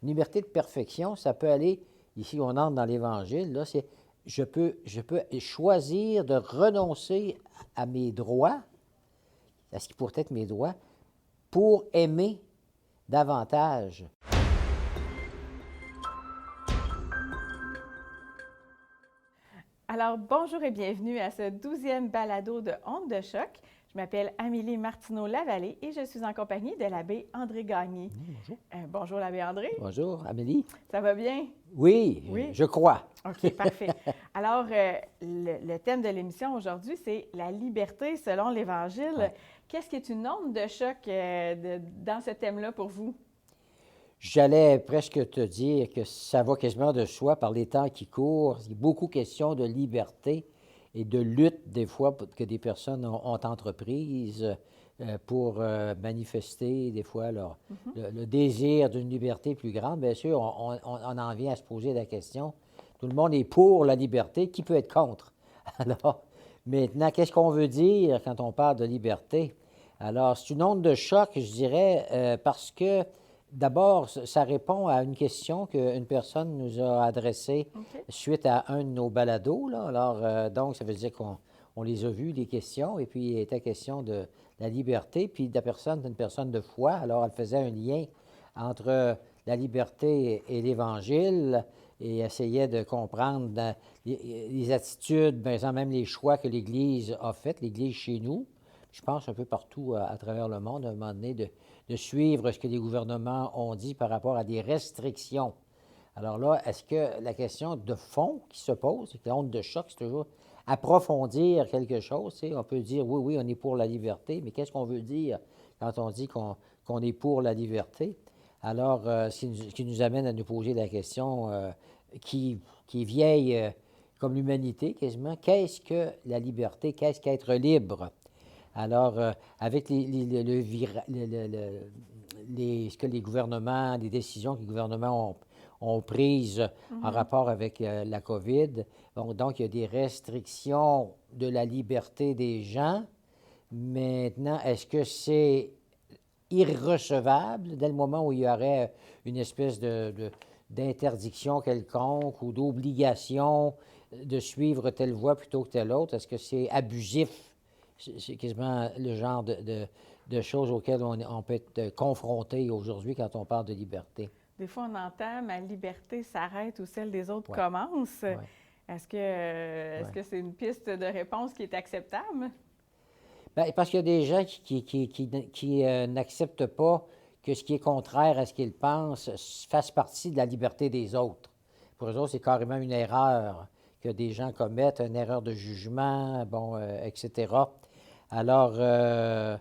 Une liberté de perfection, ça peut aller, ici on entre dans l'Évangile, là, c'est je peux choisir de renoncer à mes droits, à ce qui pourrait être mes droits, pour aimer davantage. Alors, bonjour et bienvenue à ce 12e balado de Ondes de choc. Je m'appelle Amélie Martineau-Lavallée et je suis en compagnie de l'abbé André Gagné. Bonjour. Bonjour l'abbé André, Bonjour, Amélie. ça va bien? Oui, Oui? je crois. OK, parfait. Alors, le thème de l'émission aujourd'hui, c'est la liberté selon l'Évangile. Ouais. Qu'est-ce qui est une onde de choc dans ce thème-là pour vous? J'allais presque te dire que ça va quasiment de soi par les temps qui courent. Il y a beaucoup question de liberté et de lutte, des fois, que des personnes ont entreprise pour manifester, des fois, le désir d'une liberté plus grande. Bien sûr, on en vient à se poser la question. Tout le monde est pour la liberté. Qui peut être contre? Alors, maintenant, qu'est-ce qu'on veut dire quand on parle de liberté? Alors, c'est une onde de choc, je dirais, parce que d'abord, ça répond à une question qu'une personne nous a adressée OK. suite à un de nos balados, là. Alors, donc, ça veut dire qu'on les a vus, les questions, et puis il était question de la liberté, puis la personne est une personne de foi, alors elle faisait un lien entre la liberté et l'Évangile et essayait de comprendre les attitudes, par exemple, même les choix que l'Église a faits, l'Église chez nous, je pense un peu partout à travers le monde, à un moment donné, de suivre ce que les gouvernements ont dit par rapport à des restrictions. Alors là, est-ce que la question de fond qui se pose, c'est que l'onde de choc, c'est toujours approfondir quelque chose. Tu sais, on peut dire, oui, oui, on est pour la liberté, mais qu'est-ce qu'on veut dire quand on dit qu'on est pour la liberté? Alors, ce qui nous amène à nous poser la question qui est vieille comme l'humanité quasiment, qu'est-ce que la liberté? Qu'est-ce qu'être libre? Alors, avec ce que les gouvernements, les décisions que les gouvernements ont prises en rapport avec la COVID, donc il y a des restrictions de la liberté des gens. Maintenant, est-ce que c'est irrecevable dès le moment où il y aurait une espèce d'interdiction quelconque ou d'obligation de suivre telle voie plutôt que telle autre? Est-ce que c'est abusif? C'est quasiment le genre de choses auxquelles on peut être confronté aujourd'hui quand on parle de liberté. Des fois, on entend ma liberté s'arrête où celle des autres Oui, commence. oui, Est-ce oui. que c'est une piste de réponse qui est acceptable? Bien, parce qu'il y a des gens qui n'acceptent pas que ce qui est contraire à ce qu'ils pensent fasse partie de la liberté des autres. Pour eux autres, c'est carrément une erreur que des gens commettent, une erreur de jugement, bon, etc. Alors, euh,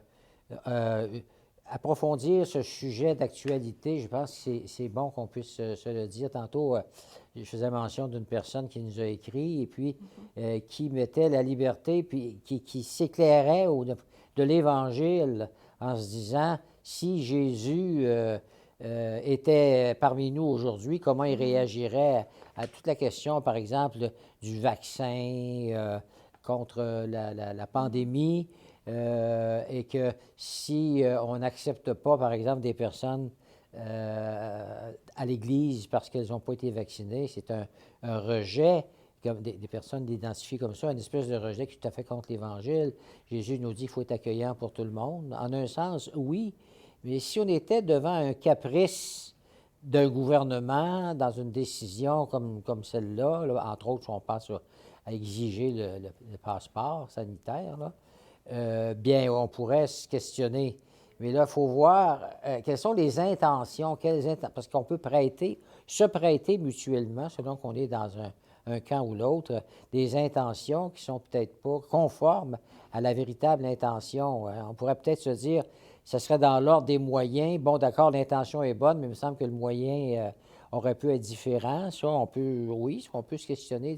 approfondir ce sujet d'actualité, je pense que c'est bon qu'on puisse se le dire. Tantôt, je faisais mention d'une personne qui nous a écrit et puis qui mettait la liberté, puis qui s'éclairait de l'Évangile en se disant, si Jésus était parmi nous aujourd'hui, comment il réagirait à toute la question, par exemple, du vaccin contre la pandémie, et que si on n'accepte pas, par exemple, des personnes à l'Église parce qu'elles n'ont pas été vaccinées, c'est un rejet, comme des personnes identifiées comme ça, une espèce de rejet qui est tout à fait contre l'Évangile. Jésus nous dit qu'il faut être accueillant pour tout le monde. En un sens, oui, mais si on était devant un caprice d'un gouvernement dans une décision comme celle-là, là, entre autres, si on passe à exiger le passeport sanitaire, là, bien, on pourrait se questionner. Mais là, il faut voir quelles sont les intentions, parce qu'on peut se prêter mutuellement, selon qu'on est dans un camp ou l'autre, des intentions qui sont peut-être pas conformes à la véritable intention. On pourrait peut-être se dire, ce serait dans l'ordre des moyens. Bon, d'accord, l'intention est bonne, mais il me semble que le moyen aurait pu être différent. Ça, on peut se questionner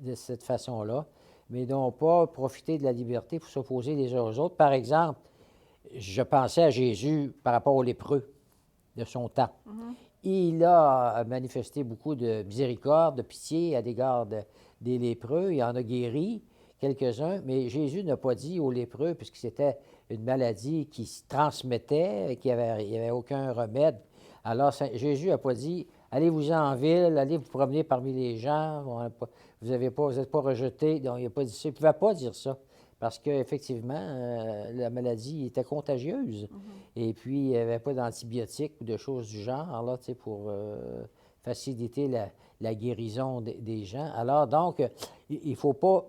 de cette façon-là, mais non pas profiter de la liberté pour s'opposer les uns aux autres. Par exemple, je pensais à Jésus par rapport aux lépreux de son temps. Il a manifesté beaucoup de miséricorde, de pitié à l'égard des lépreux. Il en a guéri quelques-uns, mais Jésus n'a pas dit aux lépreux, puisque c'était une maladie qui se transmettait, qu'il n'y avait aucun remède. Alors, Jésus n'a pas dit, allez-vous-en en ville, allez vous promener parmi les gens, vous n'êtes pas rejetés. Donc, il n'a pas dit ça. Il ne pouvait pas dire ça. Parce qu'effectivement, la maladie était contagieuse. Et puis, il n'y avait pas d'antibiotiques ou de choses du genre, là, pour faciliter la guérison des gens. Alors, donc, il ne faut pas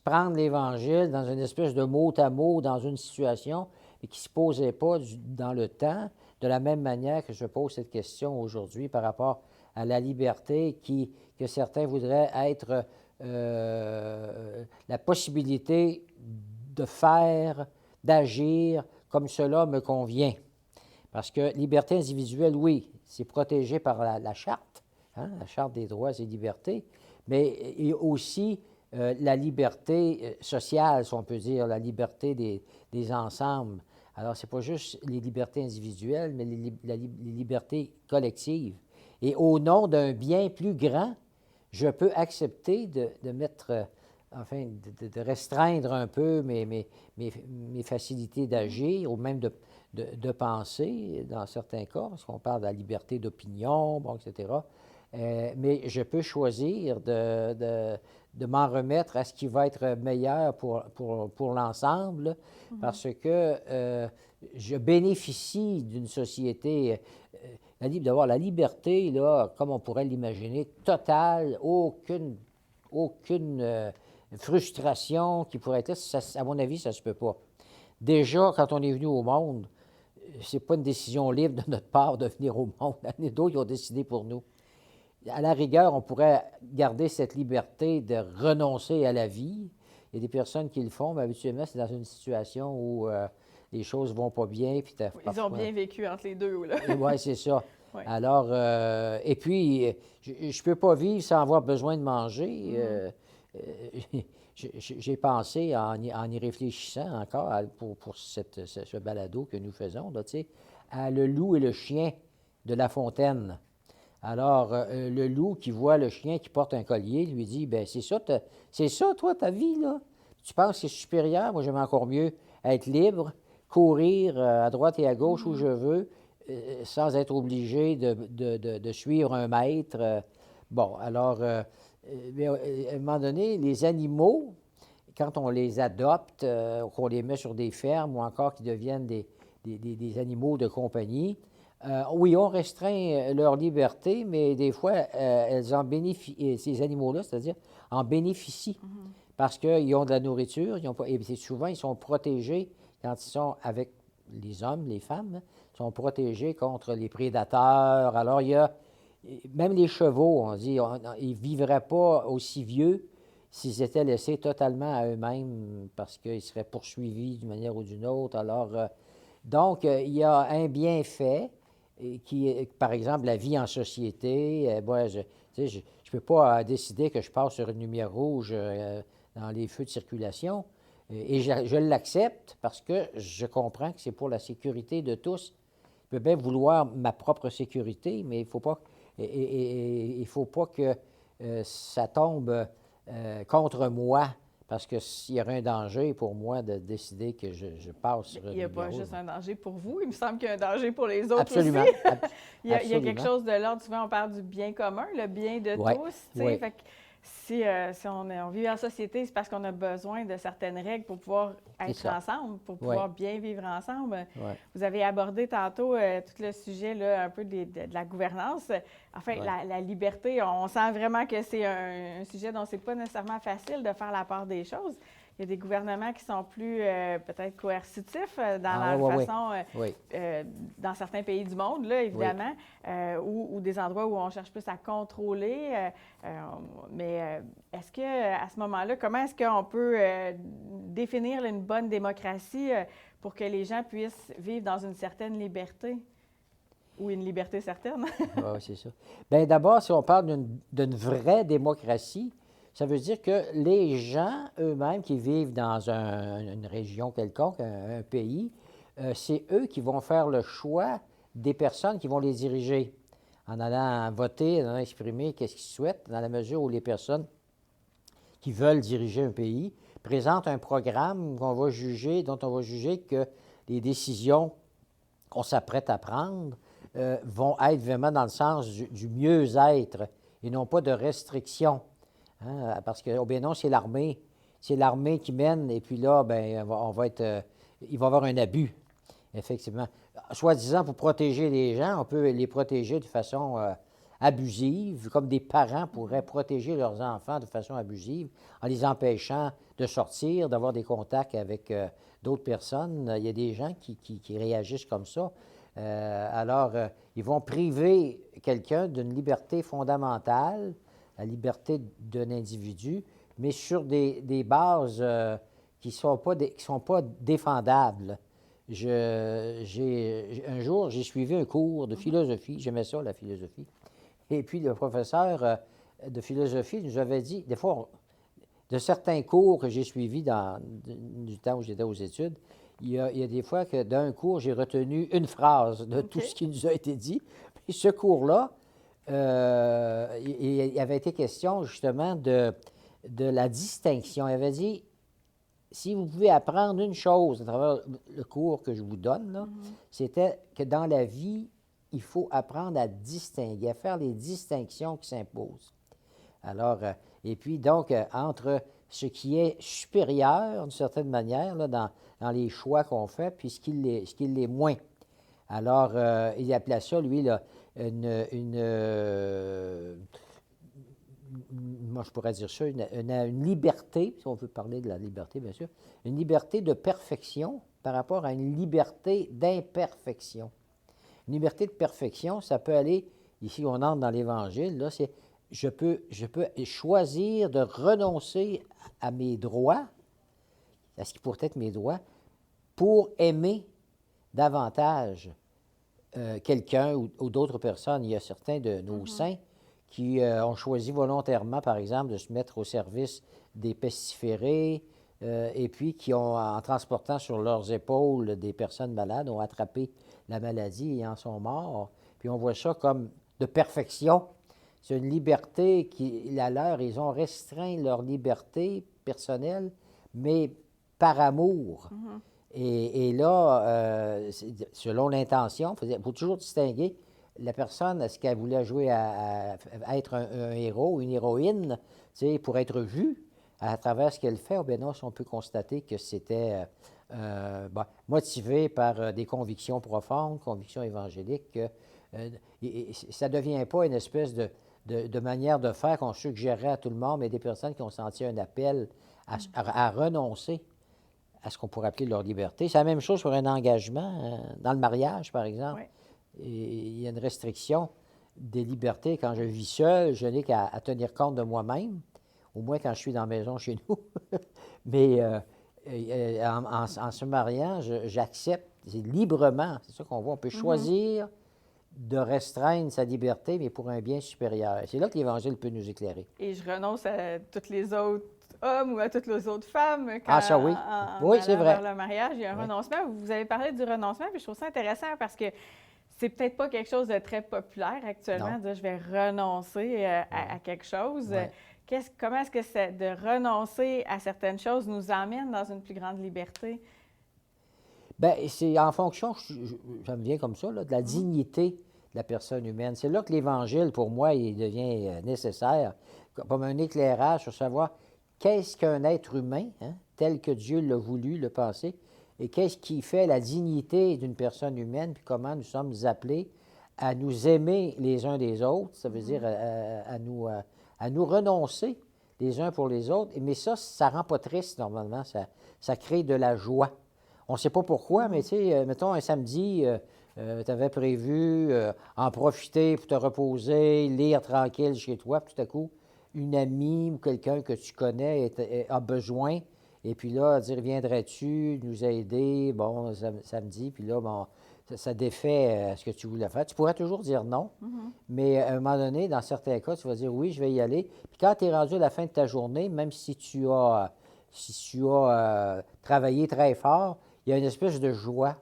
prendre l'Évangile dans une espèce de mot à mot, dans une situation qui ne se posait pas dans le temps, de la même manière que je pose cette question aujourd'hui par rapport à la liberté que certains voudraient être la possibilité de faire, d'agir comme cela me convient. Parce que liberté individuelle, oui, c'est protégé par la charte, la charte des droits et libertés, mais il y a aussi la liberté sociale, si on peut dire, la liberté des ensembles. Alors, ce n'est pas juste les libertés individuelles, mais les libertés collectives. Et au nom d'un bien plus grand, je peux accepter de mettre, de restreindre un peu mes facilités d'agir ou même de penser, dans certains cas, parce qu'on parle de la liberté d'opinion, bon, etc. Mais je peux choisir de m'en remettre à ce qui va être meilleur pour l'ensemble, parce que je bénéficie d'une société, d'avoir la liberté, là, comme on pourrait l'imaginer, totale, aucune frustration qui pourrait être, ça, à mon avis, ça ne se peut pas. Déjà, quand on est venu au monde, c'est pas une décision libre de notre part de venir au monde. Les d'autres, ils ont décidé pour nous. À la rigueur, on pourrait garder cette liberté de renoncer à la vie. Il y a des personnes qui le font, mais habituellement, c'est dans une situation où les choses ne vont pas bien. Puis ils ont bien vécu entre les deux. Oui, c'est ça. Oui. Alors, et puis, je ne peux pas vivre sans avoir besoin de manger. J'ai pensé, en y réfléchissant encore pour ce balado que nous faisons, là, à le loup et le chien de La Fontaine. Alors, le loup qui voit le chien qui porte un collier lui dit, bien, c'est ça, toi, ta vie, là? Tu penses que c'est supérieur? Moi, j'aime encore mieux être libre, courir à droite et à gauche où je veux, sans être obligé de suivre un maître. Bon, alors, mais, à un moment donné, les animaux, quand on les adopte, qu'on les met sur des fermes ou encore qu'ils deviennent des animaux de compagnie, oui, on restreint leur liberté, mais des fois, elles en bénéficient, ces animaux-là, c'est-à-dire, en bénéficient parce qu'ils ont de la nourriture, et souvent, ils sont protégés quand ils sont avec les hommes, les femmes, ils sont protégés contre les prédateurs. Alors, il y a, même les chevaux, on dit, ils ne vivraient pas aussi vieux s'ils étaient laissés totalement à eux-mêmes parce qu'ils seraient poursuivis d'une manière ou d'une autre. Alors, donc, il y a un bienfait qui est, par exemple, la vie en société. Moi, je ne peux pas décider que je passe sur une lumière rouge dans les feux de circulation. Et je l'accepte parce que je comprends que c'est pour la sécurité de tous. Je peux bien vouloir ma propre sécurité, mais il ne faut pas que ça tombe contre moi. Parce que s'il y aurait un danger pour moi de décider que je passe sur il n'y a pas juste un danger pour vous, il me semble qu'il y a un danger pour les autres Absolument. aussi. Il y a quelque chose de l'ordre, souvent on parle du bien commun, le bien de tous. Oui. Fait que si on vit en société, c'est parce qu'on a besoin de certaines règles pour pouvoir être ensemble, pour pouvoir bien vivre ensemble. Ouais. Vous avez abordé tantôt tout le sujet là, un peu de la gouvernance. Enfin, la liberté, on sent vraiment que c'est un sujet dont c'est pas nécessairement facile de faire la part des choses. Il y a des gouvernements qui sont plus peut-être coercitifs dans leur façon, dans certains pays du monde, là, évidemment, ou des endroits où on cherche plus à contrôler. Mais est-ce qu'à ce moment-là, comment est-ce qu'on peut définir une bonne démocratie pour que les gens puissent vivre dans une certaine liberté? Ou une liberté certaine? Oui, c'est ça. Bien, d'abord, si on parle d'une vraie démocratie, ça veut dire que les gens eux-mêmes qui vivent dans une région quelconque, un pays, c'est eux qui vont faire le choix des personnes qui vont les diriger en allant voter, en allant exprimer qu'est-ce qu'ils souhaitent, dans la mesure où les personnes qui veulent diriger un pays présentent un programme dont on va juger que les décisions qu'on s'apprête à prendre vont être vraiment dans le sens du mieux-être et non pas de restriction. Hein, parce que, oh bien non, c'est l'armée. C'est l'armée qui mène, et puis là, bien, on va être, il va y avoir un abus, effectivement. Soi-disant, pour protéger les gens, on peut les protéger de façon abusive, comme des parents pourraient protéger leurs enfants de façon abusive, en les empêchant de sortir, d'avoir des contacts avec d'autres personnes. Il y a des gens qui réagissent comme ça. Alors, ils vont priver quelqu'un d'une liberté fondamentale, la liberté d'un individu, mais sur des bases qui ne sont pas défendables. Un jour, j'ai suivi un cours de philosophie. J'aimais ça, la philosophie. Et puis, le professeur de philosophie nous avait dit, des fois, de certains cours que j'ai suivis du temps où j'étais aux études, il y a des fois que d'un cours, j'ai retenu une phrase de tout ce qui nous a été dit. Puis ce cours-là, il avait été question justement de la distinction. Il avait dit, si vous pouvez apprendre une chose à travers le cours que je vous donne, là, c'était que dans la vie, il faut apprendre à distinguer, à faire les distinctions qui s'imposent. Alors, et puis donc, entre ce qui est supérieur, d'une certaine manière, là, dans les choix qu'on fait, puis ce qui l'est moins. Alors, il appelait ça, lui, là, moi, je pourrais dire ça, une liberté, si on veut parler de la liberté, bien sûr, une liberté de perfection par rapport à une liberté d'imperfection. Une liberté de perfection, ça peut aller, ici on entre dans l'Évangile, là, c'est je peux choisir de renoncer à mes droits, à ce qui pourrait être mes droits, pour aimer davantage quelqu'un ou d'autres personnes. Il y a certains de nos saints qui ont choisi volontairement, par exemple, de se mettre au service des pestiférés, et puis qui ont, en transportant sur leurs épaules des personnes malades, ont attrapé la maladie et en sont morts. Puis on voit ça comme de perfection. C'est une liberté qui, la leur, ils ont restreint leur liberté personnelle, mais par amour. Et là, selon l'intention, il faut toujours distinguer la personne, est-ce qu'elle voulait jouer à être un héros ou une héroïne, pour être vue à travers ce qu'elle fait, ou bien non, si on peut constater que c'était motivé par des convictions profondes, convictions évangéliques, ça ne devient pas une espèce de manière de faire qu'on suggérait à tout le monde, mais des personnes qui ont senti un appel à renoncer à ce qu'on pourrait appeler leur liberté. C'est la même chose sur un engagement, dans le mariage, par exemple. Oui. Il y a une restriction des libertés. Quand je vis seul, je n'ai qu'à tenir compte de moi-même, au moins quand je suis dans la maison chez nous. Mais en se mariant, j'accepte librement. C'est ça qu'on voit. On peut choisir de restreindre sa liberté, mais pour un bien supérieur. C'est là que l'Évangile peut nous éclairer. Et je renonce à tous les autres hommes ou à toutes les autres femmes quand ça, oui. Oui, c'est vrai. vers le mariage, il y a un renoncement. Vous avez parlé du renoncement, puis je trouve ça intéressant parce que c'est peut-être pas quelque chose de très populaire actuellement, de dire je vais renoncer à quelque chose. Ouais. Comment est-ce que de renoncer à certaines choses nous emmène dans une plus grande liberté? Bien, c'est en fonction, ça me vient comme ça, là, de la dignité de la personne humaine. C'est là que l'Évangile, pour moi, il devient nécessaire, comme un éclairage sur savoir qu'est-ce qu'un être humain, hein, tel que Dieu l'a voulu, le pensé, et qu'est-ce qui fait la dignité d'une personne humaine, puis comment nous sommes appelés à nous aimer les uns des autres, ça veut dire à nous renoncer les uns pour les autres. Mais ça ne rend pas triste normalement, ça crée de la joie. On ne sait pas pourquoi, mais tu sais, mettons un samedi, tu avais prévu en profiter pour te reposer, lire tranquille chez toi, puis tout à coup, une amie ou quelqu'un que tu connais a besoin, et puis là, dire, viendrais-tu nous aider, bon, samedi, puis là, bon, ça défait ce que tu voulais faire. Tu pourrais toujours dire non, mais à un moment donné, dans certains cas, tu vas dire oui, je vais y aller. Puis quand tu es rendu à la fin de ta journée, même si tu as travaillé très fort, il y a une espèce de joie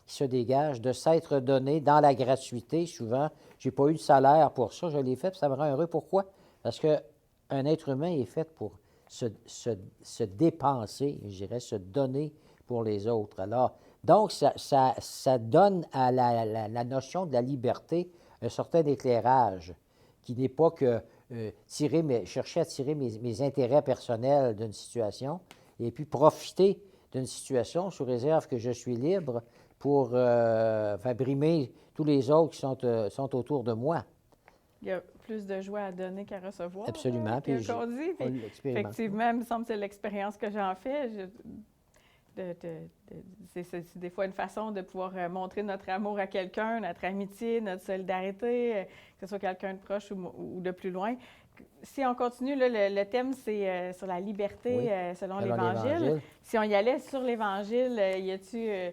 qui se dégage de s'être donné dans la gratuité. Souvent, je n'ai pas eu de salaire pour ça, je l'ai fait, puis ça me rend heureux. Pourquoi? Parce qu'un être humain est fait pour se dépenser, je dirais, se donner pour les autres. Alors, Donc, ça donne à la notion de la liberté un certain éclairage qui n'est pas que chercher à tirer mes intérêts personnels d'une situation et puis profiter d'une situation sous réserve que je suis libre pour brimer tous les autres qui sont autour de moi. Il y a plus de joie à donner qu'à recevoir. Absolument. Puis qu'on dit. Puis, effectivement, il me semble que c'est l'expérience que j'en fais. C'est des fois une façon de pouvoir montrer notre amour à quelqu'un, notre amitié, notre solidarité, que ce soit quelqu'un de proche ou de plus loin. Si on continue, là, le thème, c'est sur la liberté selon l'Évangile. Si on y allait sur l'Évangile, y a-t-il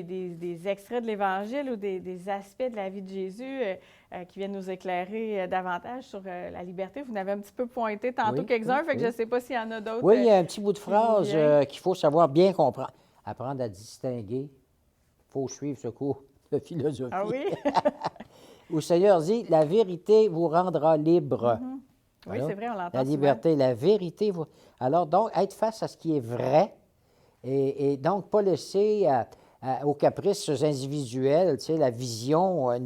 des extraits de l'Évangile ou des aspects de la vie de Jésus qui viennent nous éclairer davantage sur la liberté? Vous n'avez un petit peu pointé tantôt quelques-uns, fait que je ne sais pas s'il y en a d'autres. Oui, il y a un petit bout de phrase qu'il faut savoir bien comprendre. Apprendre à distinguer. Il faut suivre ce cours de philosophie. Ah oui? Où le Seigneur dit, la vérité vous rendra libre. Oui, c'est vrai, on l'entend la liberté, souvent. la vérité. Alors, donc, être face à ce qui est vrai et donc pas laisser aux caprices individuels, tu sais, une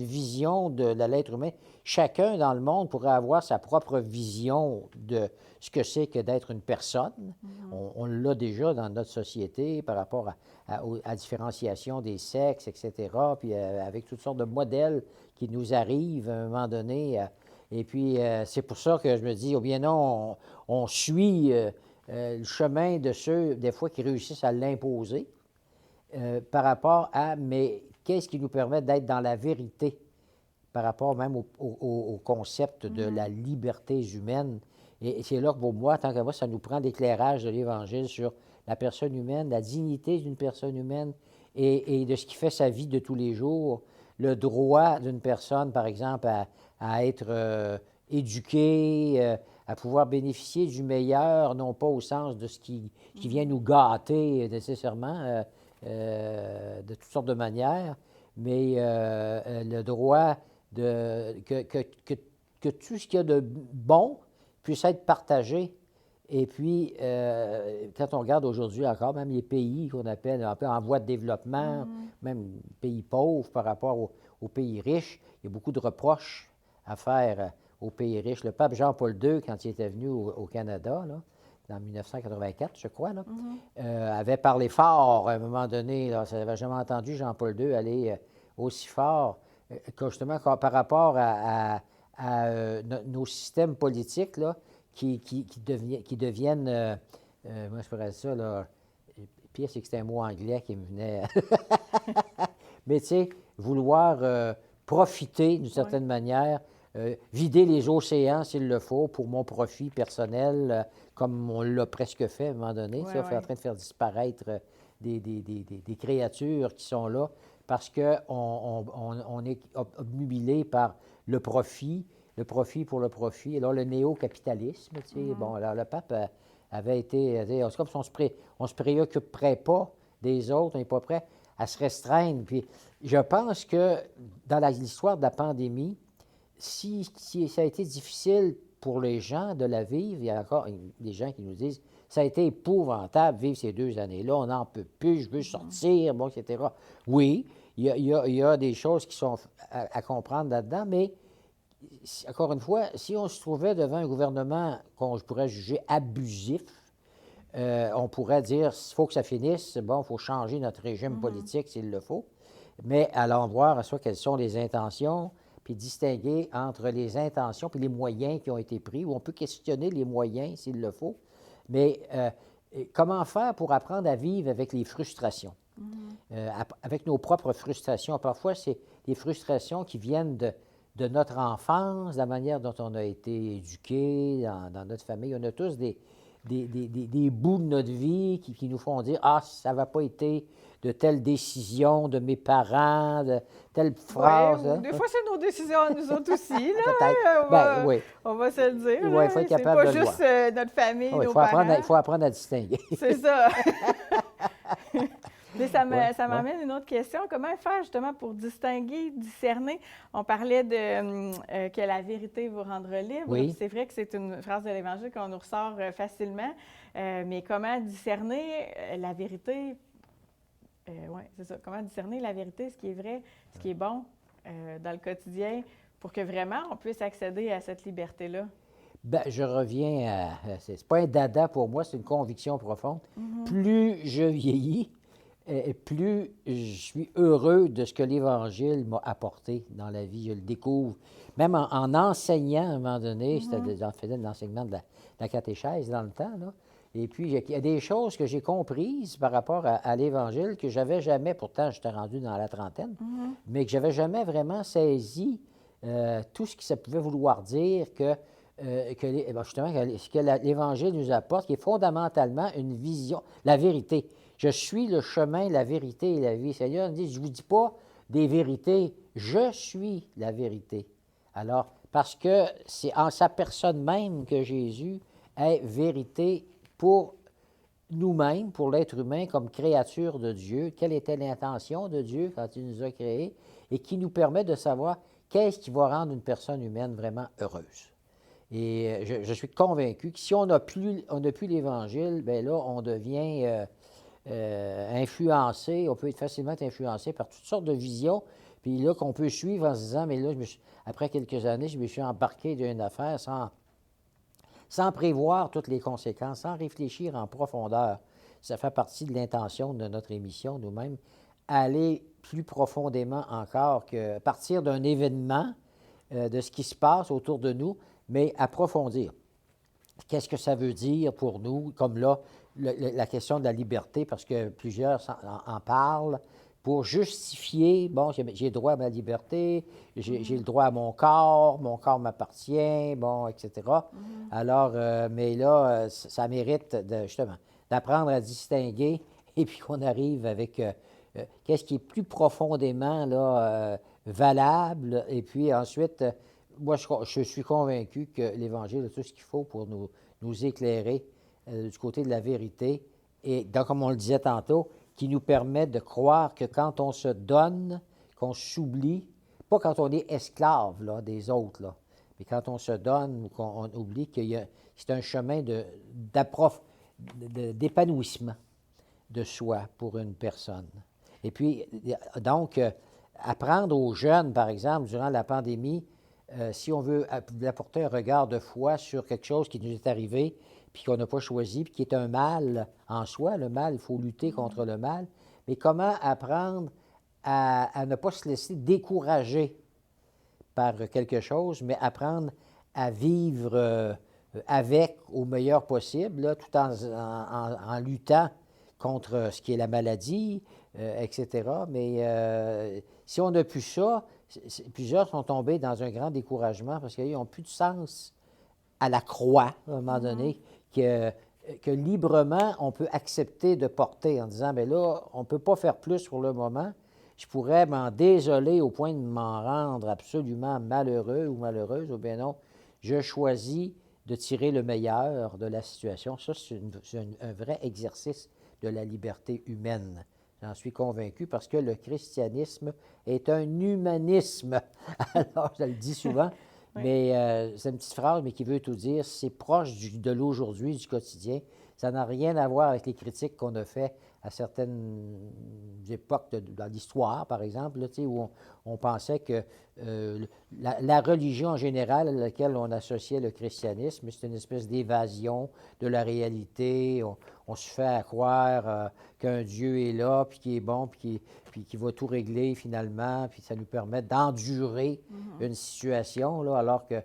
vision de l'être humain. Chacun dans le monde pourrait avoir sa propre vision de ce que c'est que d'être une personne. On l'a déjà dans notre société par rapport à différenciation des sexes, etc., puis avec toutes sortes de modèles qui nous arrivent à un moment donné. Et puis, c'est pour ça que je me dis, oh bien non, on suit le chemin de ceux, des fois, qui réussissent à l'imposer par rapport à, mais qu'est-ce qui nous permet d'être dans la vérité par rapport même au concept de la liberté humaine. Et c'est là que pour moi, tant qu'à moi, ça nous prend l'éclairage de l'Évangile sur la personne humaine, la dignité d'une personne humaine et de ce qui fait sa vie de tous les jours, le droit d'une personne, par exemple, à être éduquée, à pouvoir bénéficier du meilleur, non pas au sens de ce qui vient nous gâter nécessairement de toutes sortes de manières, mais le droit que tout ce qu'il y a de bon puisse être partagé. Et puis, quand on regarde aujourd'hui encore, même les pays qu'on appelle un peu en voie de développement, même pays pauvres par rapport aux pays riches, il y a beaucoup de reproches à faire aux pays riches. Le pape Jean-Paul II, quand il était venu au Canada, là, en 1984, je crois, là, avait parlé fort à un moment donné. Là, ça n'avait jamais entendu Jean-Paul II aller aussi fort que justement par rapport à nos systèmes politiques là, qui deviennent, moi je ferais ça, là, le pire c'est que c'était un mot anglais qui me venait, mais tu sais, vouloir profiter d'une certaine manière, vider les océans s'il le faut pour mon profit personnel, comme on l'a presque fait à un moment donné, ça, en train de faire disparaître des créatures qui sont là parce qu'on est obnubilé par le profit pour le profit. Alors, le néo-capitalisme, tu sais, bon, alors le pape avait été, c'est comme si on ne se préoccuperait pas des autres, on n'est pas prêt à se restreindre. Puis, je pense que dans l'histoire de la pandémie, si ça a été difficile pour les gens de la vivre, il y a encore des gens qui nous disent ça a été épouvantable vivre ces 2 années-là, on n'en peut plus, je veux sortir, bon, etc. Oui, il y a des choses qui sont à comprendre là-dedans, mais encore une fois, si on se trouvait devant un gouvernement qu'on pourrait juger abusif, on pourrait dire il faut que ça finisse, bon, il faut changer notre régime politique s'il le faut, mais allons voir à soi quelles sont les intentions, puis distinguer entre les intentions puis les moyens qui ont été pris, ou on peut questionner les moyens s'il le faut, mais comment faire pour apprendre à vivre avec les frustrations, avec nos propres frustrations. Parfois, c'est des frustrations qui viennent de notre enfance, la manière dont on a été éduqué dans notre famille. On a tous des bouts de notre vie qui nous font dire « Ah, ça n'a pas été de telle décision de mes parents, de telle phrase. Ouais, » Des fois, c'est nos décisions à nous autres aussi. Peut-être. On va se le dire. Oui, il faut être capable de le voir. C'est pas juste notre famille, nos parents. Il faut apprendre à distinguer. C'est ça. Mais ça m'amène une autre question. Comment faire justement pour distinguer, discerner? On parlait de que la vérité vous rendra libre. Oui. C'est vrai que c'est une phrase de l'Évangile qu'on nous ressort facilement. Mais comment discerner la vérité Oui, c'est ça. Comment discerner la vérité, ce qui est vrai, ce qui est bon dans le quotidien, pour que vraiment on puisse accéder à cette liberté-là? Ben, je reviens à. C'est pas un dada pour moi, c'est une conviction profonde. Plus je vieillis, plus je suis heureux de ce que l'Évangile m'a apporté dans la vie. Je le découvre. Même en enseignant à un moment donné, j'en faisais de l'enseignement de la catéchèse dans le temps, là. Et puis, il y a des choses que j'ai comprises par rapport à l'Évangile que j'avais jamais, pourtant j'étais rendu dans la trentaine, mais que j'avais jamais vraiment saisi tout ce que ça pouvait vouloir dire justement, ce que l'Évangile nous apporte, qui est fondamentalement une vision, la vérité. Je suis le chemin, la vérité et la vie. Seigneur nous dit, je ne vous dis pas des vérités, je suis la vérité. Alors, parce que c'est en sa personne même que Jésus est vérité pour nous-mêmes, pour l'être humain comme créature de Dieu, quelle était l'intention de Dieu quand il nous a créés, et qui nous permet de savoir qu'est-ce qui va rendre une personne humaine vraiment heureuse. Et je suis convaincu que si on n'a plus l'Évangile, bien là, on devient influencé, on peut être facilement influencé par toutes sortes de visions, puis là, qu'on peut suivre en se disant, mais là, après quelques années, je me suis embarqué d'une affaire sans prévoir toutes les conséquences, sans réfléchir en profondeur. Ça fait partie de l'intention de notre émission, nous-mêmes, aller plus profondément encore que partir d'un événement, de ce qui se passe autour de nous, mais approfondir. Qu'est-ce que ça veut dire pour nous, comme là, la question de la liberté, parce que plusieurs en parlent, pour justifier, bon, j'ai droit à ma liberté, j'ai le droit à mon corps m'appartient, bon, etc. Alors, mais là, ça mérite, justement, d'apprendre à distinguer, et puis qu'on arrive avec qu'est-ce qui est plus profondément là, valable, et puis ensuite, moi, je suis convaincu que l'Évangile a tout ce qu'il faut pour nous éclairer du côté de la vérité, et donc, comme on le disait tantôt, qui nous permet de croire que quand on se donne, qu'on s'oublie, pas quand on est esclave là, des autres, là, mais quand on se donne ou qu'on oublie que c'est un chemin d'épanouissement de soi pour une personne. Et puis, donc, apprendre aux jeunes, par exemple, durant la pandémie, si on veut apporter un regard de foi sur quelque chose qui nous est arrivé, puis qu'on n'a pas choisi, puis qui est un mal en soi, le mal, il faut lutter contre le mal, mais comment apprendre à ne pas se laisser décourager par quelque chose, mais apprendre à vivre avec au meilleur possible, là, tout en luttant contre ce qui est la maladie, etc. Mais si on n'a plus ça, plusieurs sont tombés dans un grand découragement parce qu'ils n'ont plus de sens à la croix, à un moment donné, que librement on peut accepter de porter en disant, bien là, on ne peut pas faire plus pour le moment. Je pourrais m'en désoler au point de m'en rendre absolument malheureux ou malheureuse, ou bien non, je choisis de tirer le meilleur de la situation. Ça, c'est un vrai exercice de la liberté humaine. J'en suis convaincu parce que le christianisme est un humanisme. Alors, je le dis souvent, oui. Mais c'est une petite phrase, mais qui veut tout dire. C'est proche de l'aujourd'hui, du quotidien. Ça n'a rien à voir avec les critiques qu'on a faites à certaines époques dans l'histoire, par exemple, là, où on pensait que la religion en général à laquelle on associait le christianisme, c'est une espèce d'évasion de la réalité. On se fait croire qu'un Dieu est là, puis qui est bon, puis qui va tout régler finalement, puis ça nous permet d'endurer une situation, là, alors que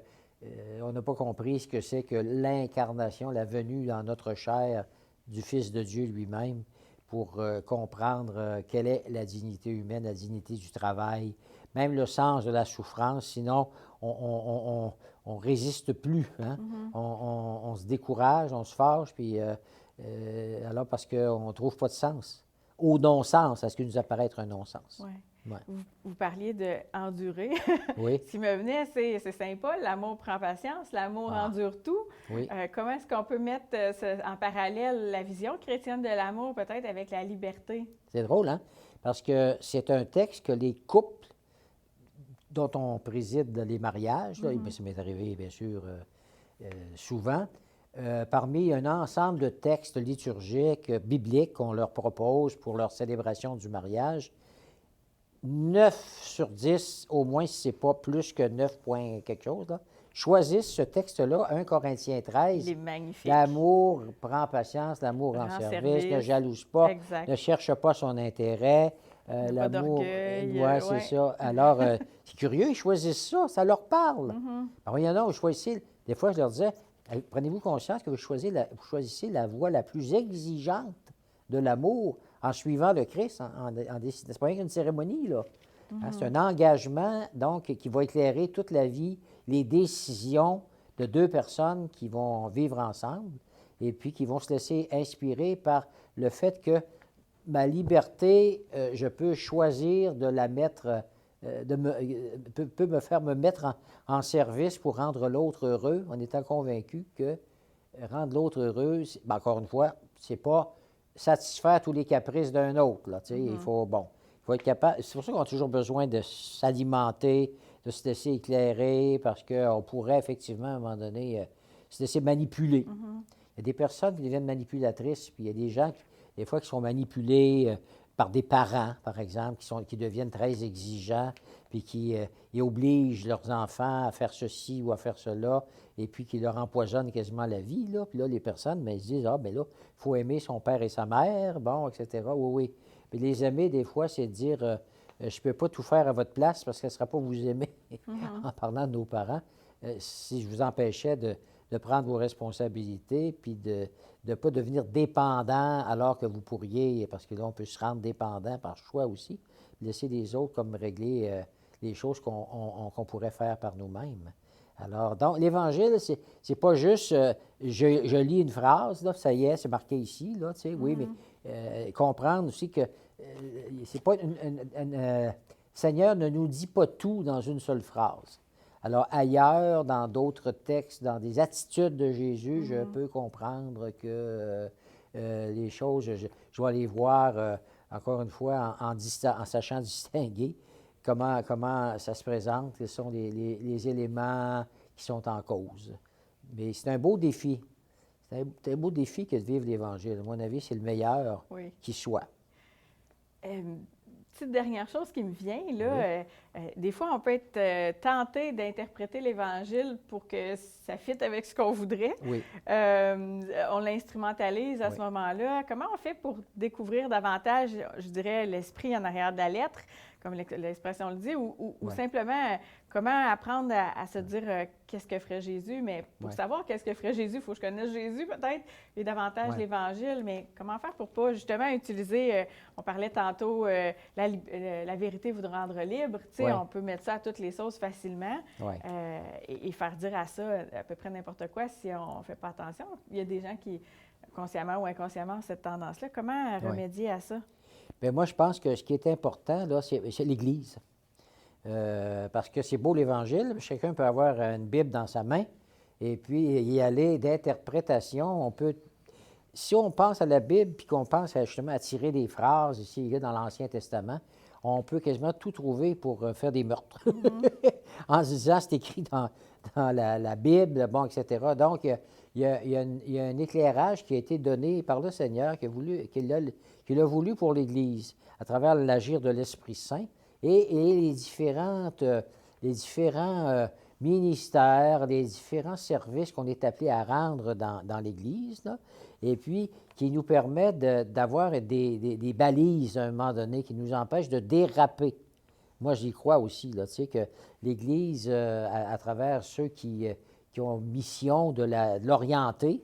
on n'a pas compris ce que c'est que l'incarnation, la venue dans notre chair du Fils de Dieu lui-même, pour comprendre quelle est la dignité humaine, la dignité du travail, même le sens de la souffrance. Sinon, on résiste plus. Hein? On se décourage, on se fâche, puis alors parce qu'on ne trouve pas de sens. Au non-sens, à ce qui nous apparaît être un non-sens. Ouais. Ouais. Vous parliez d'endurer. Oui. Ce qui me venait, c'est Saint Paul, l'amour prend patience, l'amour endure tout. Oui. Comment est-ce qu'on peut mettre en parallèle la vision chrétienne de l'amour, peut-être, avec la liberté? C'est drôle, hein? Parce que c'est un texte que les couples dont on préside les mariages, là, ça m'est arrivé, bien sûr, souvent, parmi un ensemble de textes liturgiques, bibliques qu'on leur propose pour leur célébration du mariage, 9 sur 10, au moins si ce n'est pas plus que 9 points quelque chose, là, choisissent ce texte-là, 1 Corinthiens 13. Il est magnifique. L'amour prend patience, l'amour rend service, ne jalouse pas, exact. ne cherche pas son intérêt. L'amour. Oui, c'est ça. Alors, c'est curieux, ils choisissent ça, ça leur parle. Alors, il y en a, vous choisissez, des fois, je leur disais, prenez-vous conscience que vous choisissez la voie la plus exigeante de l'amour en suivant le Christ, en décidant. C'est pas rien qu'une cérémonie, là. Hein, c'est un engagement, donc, qui va éclairer toute la vie, les décisions de deux personnes qui vont vivre ensemble et puis qui vont se laisser inspirer par le fait que ma liberté, je peux choisir de la mettre, peut me faire me mettre en service pour rendre l'autre heureux, en étant convaincu que rendre l'autre heureux, encore une fois, c'est pas satisfaire tous les caprices d'un autre. Là, il faut être capable. C'est pour ça qu'on a toujours besoin de s'alimenter, de se laisser éclairer, parce qu'on pourrait effectivement, à un moment donné, se laisser manipuler. Il y a des personnes qui deviennent manipulatrices, puis il y a des gens, des fois, qui sont manipulés par des parents, par exemple, qui deviennent très exigeants, puis qui obligent leurs enfants à faire ceci ou à faire cela, et puis qui leur empoisonnent quasiment la vie. Là. Puis là, les personnes, ils se disent, ah, bien là, il faut aimer son père et sa mère, bon, etc. Oui, oui. Puis les aimer, des fois, c'est de dire, je ne peux pas tout faire à votre place parce que ce ne sera pas vous aimer, en parlant de nos parents. Si je vous empêchais de prendre vos responsabilités, puis de ne pas devenir dépendant alors que vous pourriez, parce que là, on peut se rendre dépendant par choix aussi, laisser les autres comme régler les choses qu'on pourrait faire par nous-mêmes. Alors, donc, l'Évangile, c'est pas juste je lis une phrase, là, ça y est, c'est marqué ici, là, tu sais, oui, mais comprendre aussi que c'est pas Seigneur ne nous dit pas tout dans une seule phrase. Alors, ailleurs, dans d'autres textes, dans des attitudes de Jésus, je peux comprendre que les choses, je vais aller voir, encore une fois, en sachant distinguer comment ça se présente, quels sont les éléments qui sont en cause. Mais c'est un beau défi. C'est un beau défi que de vivre l'Évangile. À mon avis, c'est le meilleur qui soit. Petite dernière chose qui me vient, là, des fois, on peut être tenté d'interpréter l'Évangile pour que ça fitte avec ce qu'on voudrait. Oui. On l'instrumentalise à ce moment-là. Comment on fait pour découvrir davantage, je dirais, l'esprit en arrière de la lettre, comme l'expression le dit, ou simplement comment apprendre à se dire qu'est-ce que ferait Jésus, mais pour savoir qu'est-ce que ferait Jésus, il faut que je connaisse Jésus peut-être, et davantage l'Évangile, mais comment faire pour pas justement utiliser, on parlait tantôt, la vérité vous rendre libre, tu sais, on peut mettre ça à toutes les sauces facilement et faire dire à ça à peu près n'importe quoi si on ne fait pas attention. Il y a des gens qui, consciemment ou inconsciemment, ont cette tendance-là. Comment remédier à ça? Bien, moi, je pense que ce qui est important, là, c'est l'Église. Parce que c'est beau l'Évangile, chacun peut avoir une Bible dans sa main et puis y aller d'interprétation. On peut, si on pense à la Bible puis qu'on pense justement à tirer des phrases ici et là dans l'Ancien Testament, on peut quasiment tout trouver pour faire des meurtres. En se disant, c'est écrit dans la Bible, bon, etc. Donc, il y a un éclairage qui a été donné par le Seigneur, qu'il a voulu pour l'Église, à travers l'agir de l'Esprit Saint et les différents ministères, les différents services qu'on est appelé à rendre dans l'Église, là, et puis qui nous permettent d'avoir des balises à un moment donné, qui nous empêchent de déraper. Moi, j'y crois aussi, là, tu sais, que l'Église, à travers ceux qui ont mission de l'orienter,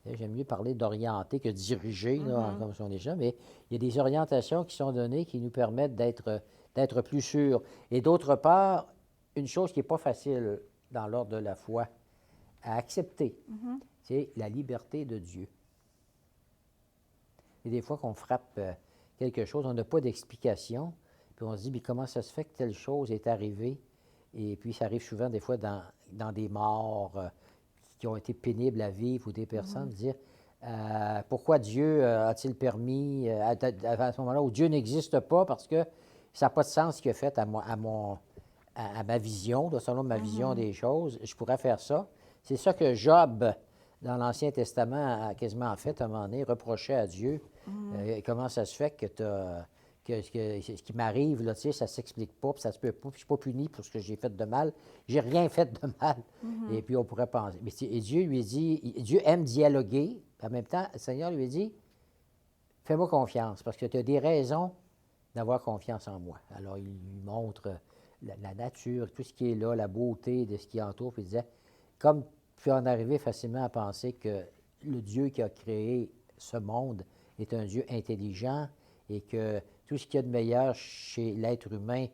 j'aime mieux parler d'orienter que de diriger, là, comme sont les gens, mais il y a des orientations qui sont données qui nous permettent d'être plus sûrs. Et d'autre part, une chose qui n'est pas facile dans l'ordre de la foi à accepter, c'est la liberté de Dieu. Et des fois qu'on frappe quelque chose, on n'a pas d'explication, puis on se dit, mais comment ça se fait que telle chose est arrivée? Et puis ça arrive souvent des fois dans des morts qui ont été pénibles à vivre ou des personnes, dire, pourquoi Dieu a-t-il permis, à ce moment-là où Dieu n'existe pas, parce que ça n'a pas de sens ce qu'il a fait à ma vision, selon ma vision des choses, je pourrais faire ça. C'est ça que Job dans l'Ancien Testament, a quasiment en fait, à un moment donné, reprochait à Dieu comment ça se fait que ce qui m'arrive, là, tu sais, ça ne s'explique pas, puis ça se peut pas, puis je ne suis pas puni pour ce que j'ai fait de mal. J'ai rien fait de mal. Et puis on pourrait penser. Et Dieu lui dit, Dieu aime dialoguer, puis en même temps, le Seigneur lui dit, fais-moi confiance, parce que tu as des raisons d'avoir confiance en moi. Alors il lui montre la nature, tout ce qui est là, la beauté de ce qui entoure, puis il disait, comme puis on arrivait facilement à penser que le Dieu qui a créé ce monde est un Dieu intelligent et que tout ce qu'il y a de meilleur chez l'être humain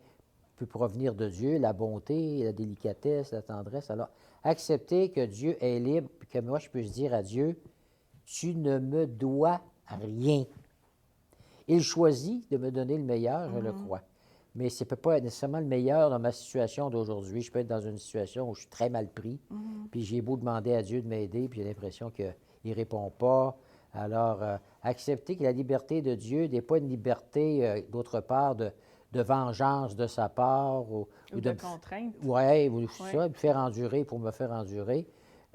peut provenir de Dieu, la bonté, la délicatesse, la tendresse. Alors, accepter que Dieu est libre, puis que moi, je puisse dire à Dieu, tu ne me dois rien. Il choisit de me donner le meilleur, je le crois. Mais ce ne peut pas être nécessairement le meilleur dans ma situation d'aujourd'hui. Je peux être dans une situation où je suis très mal pris, puis j'ai beau demander à Dieu de m'aider, puis j'ai l'impression qu'il ne répond pas. Alors, accepter que la liberté de Dieu n'est pas une liberté, d'autre part, de vengeance de sa part. Ou de contrainte. Oui, ou ça, de faire endurer pour me faire endurer.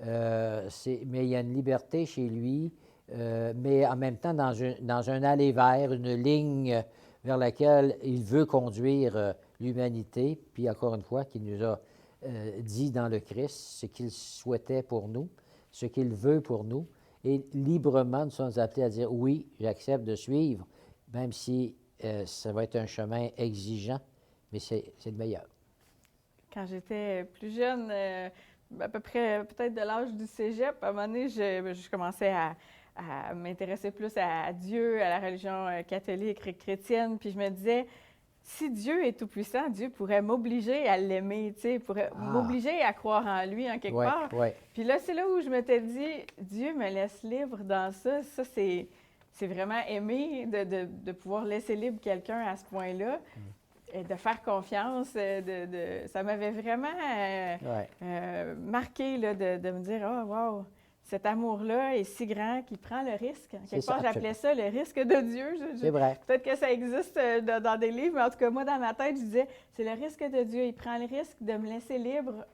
Mais il y a une liberté chez lui, mais en même temps dans un aller-vers, une ligne vers laquelle il veut conduire l'humanité, puis encore une fois, qu'il nous a dit dans le Christ ce qu'il souhaitait pour nous, ce qu'il veut pour nous, et librement nous sommes appelés à dire oui, j'accepte de suivre, même si ça va être un chemin exigeant, mais c'est le meilleur. Quand j'étais plus jeune, à peu près peut-être de l'âge du cégep, à un moment donné, je commençais à m'intéresser plus à Dieu, à la religion catholique, chrétienne, puis je me disais, si Dieu est tout-puissant, Dieu pourrait m'obliger à l'aimer, tu sais, pourrait m'obliger à croire en lui en quelque part. Ouais. Puis là, c'est là où je m'étais dit, Dieu me laisse libre dans ça. Ça, c'est vraiment aimer de pouvoir laisser libre quelqu'un à ce point-là. Et de faire confiance, ça m'avait vraiment marqué là, de me dire, oh wow, cet amour-là est si grand qu'il prend le risque. Quelque part, j'appelais ça le risque de Dieu. C'est vrai. Peut-être que ça existe dans des livres, mais en tout cas, moi, dans ma tête, je disais, c'est le risque de Dieu. Il prend le risque de me laisser libre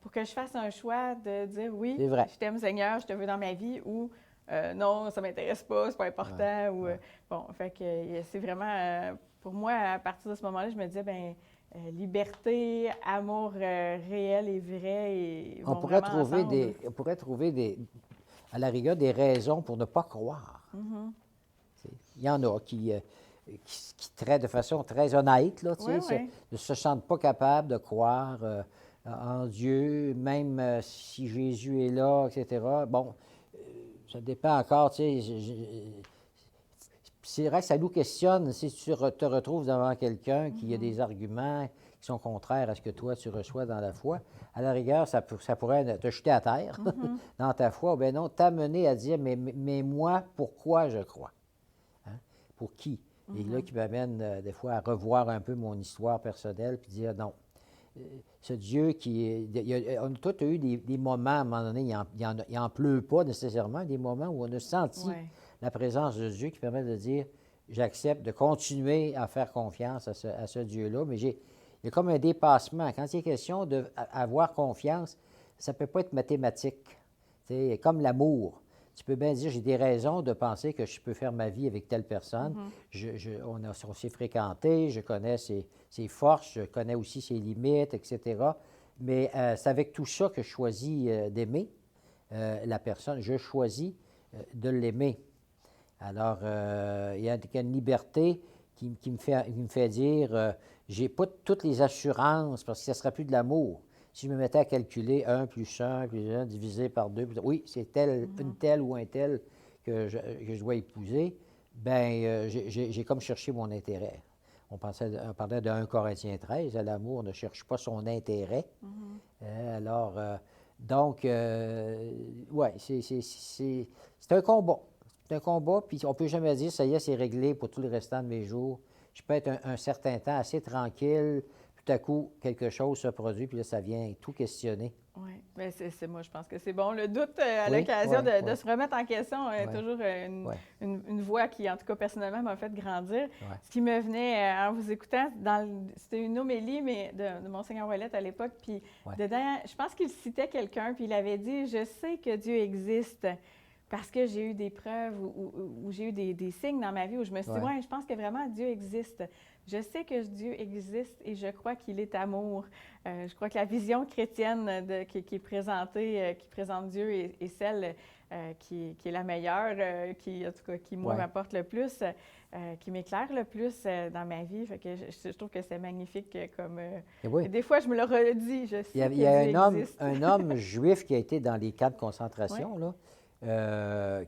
pour que je fasse un choix de dire, oui, je t'aime Seigneur, je te veux dans ma vie, ou non, ça ne m'intéresse pas, c'est pas important. Bon, fait que c'est vraiment, pour moi, à partir de ce moment-là, je me disais, liberté, amour réel et vrai. Et on pourrait trouver à la rigueur des raisons pour ne pas croire. Il y en a qui traitent de façon très honnête, là, ne se sentent pas capables de croire en Dieu, même si Jésus est là, etc. Bon, ça dépend encore, tu sais. C'est vrai que ça nous questionne si tu te retrouves devant quelqu'un qui a des arguments qui sont contraires à ce que toi, tu reçois dans la foi. À la rigueur, ça pourrait te jeter à terre dans ta foi, ou bien non, t'amener à dire, mais moi, pourquoi je crois? Hein? Pour qui? Et là, qui m'amène des fois à revoir un peu mon histoire personnelle, puis dire, non, ce Dieu on a tous eu des moments, à un moment donné, il n'en pleut pas nécessairement, des moments où on a senti la présence de Dieu qui permet de dire, j'accepte de continuer à faire confiance à ce Dieu-là, mais il y a comme un dépassement. Quand il est question d'avoir confiance, ça ne peut pas être mathématique. C'est comme l'amour. Tu peux bien dire, j'ai des raisons de penser que je peux faire ma vie avec telle personne. On s'est fréquenté, je connais ses forces, je connais aussi ses limites, etc. Mais c'est avec tout ça que je choisis d'aimer la personne. Je choisis de l'aimer. Alors, il y a une liberté qui me fait dire, j'ai pas toutes les assurances parce que ça ne sera plus de l'amour. Si je me mettais à calculer 1 plus 1 divisé par 2, oui, c'est une telle ou un tel que je dois épouser, bien, j'ai comme cherché mon intérêt. On parlait de 1 Corinthiens 13, à l'amour, on ne cherche pas son intérêt. Donc, oui, c'est un combat. C'est un combat, puis on ne peut jamais dire, ça y est, c'est réglé pour tout le restant de mes jours. Je peux être un certain temps assez tranquille, tout à coup, quelque chose se produit, puis là, ça vient tout questionner. Oui. Mais moi, je pense que c'est bon. Le doute à l'occasion de se remettre en question est toujours une voie qui, en tout cas, personnellement, m'a fait grandir. Ouais. Ce qui me venait en vous écoutant, c'était une homélie mais de Monseigneur Ouellette à l'époque, puis dedans, je pense qu'il citait quelqu'un, puis il avait dit « Je sais que Dieu existe ». Parce que j'ai eu des preuves ou j'ai eu des signes dans ma vie où je me suis dit, ouais, je pense que vraiment Dieu existe. Je sais que Dieu existe et je crois qu'il est amour. Je crois que la vision chrétienne qui est présentée, qui présente Dieu est celle qui est la meilleure, en tout cas, qui, moi, m'apporte le plus, qui m'éclaire le plus dans ma vie. Fait que je trouve que c'est magnifique comme... Des fois, je me le redis, je sais que Dieu existe. Un homme juif qui a été dans les camps de concentration, là,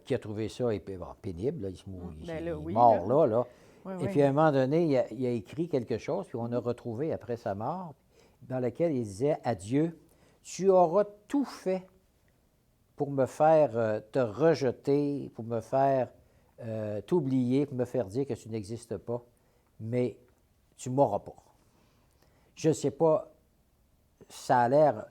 qui a trouvé ça pénible. Là, il est mort là. Et puis, à un moment donné, il a écrit quelque chose, puis on a retrouvé après sa mort, dans lequel il disait à Dieu, « Tu auras tout fait pour me faire te rejeter, pour me faire t'oublier, pour me faire dire que tu n'existes pas, mais tu ne m'auras pas. » Je ne sais pas, ça a l'air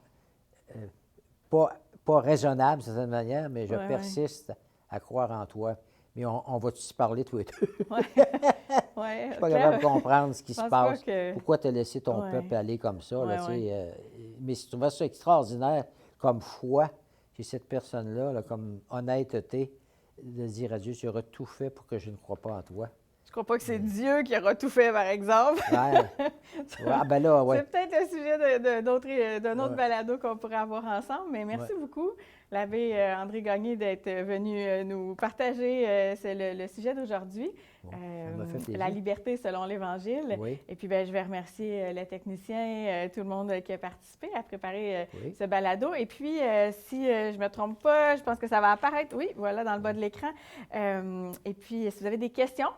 pas raisonnable, d'une certaine manière, mais je persiste à croire en toi. Mais on va se parler tous les deux. Je ne suis pas capable de comprendre ce qui se passe. Pourquoi tu as laissé ton peuple aller comme ça? Là, mais je trouvais ça extraordinaire comme foi chez cette personne-là, là, comme honnêteté, de dire à Dieu, tu auras tout fait pour que je ne croie pas en toi. Je crois pas que c'est Dieu qui aura tout fait, par exemple. C'est peut-être le sujet d'un autre balado qu'on pourrait avoir ensemble, mais merci beaucoup, l'abbé André Gagné, d'être venu nous partager le sujet d'aujourd'hui. La liberté selon l'Évangile. Et puis, je vais remercier les techniciens, tout le monde qui a participé à préparer ce balado. Et puis, si je ne me trompe pas, je pense que ça va apparaître, voilà, dans le bas de l'écran. Et puis, si vous avez des questions,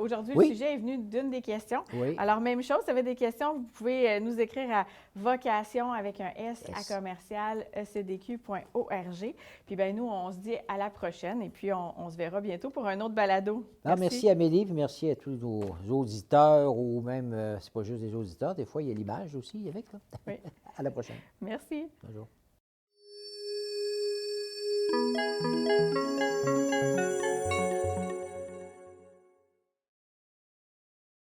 aujourd'hui, le sujet est venu d'une des questions. Alors, même chose, si vous avez des questions, vous pouvez nous écrire à vocation avec un S à commercial ecdq.org. Puis, nous, on se dit à la prochaine et puis on se verra bientôt pour un autre balado. Merci Amélie, puis merci à tous nos auditeurs ou même, c'est pas juste des auditeurs, des fois il y a l'image aussi avec. Là. À la prochaine. Merci. Bonjour.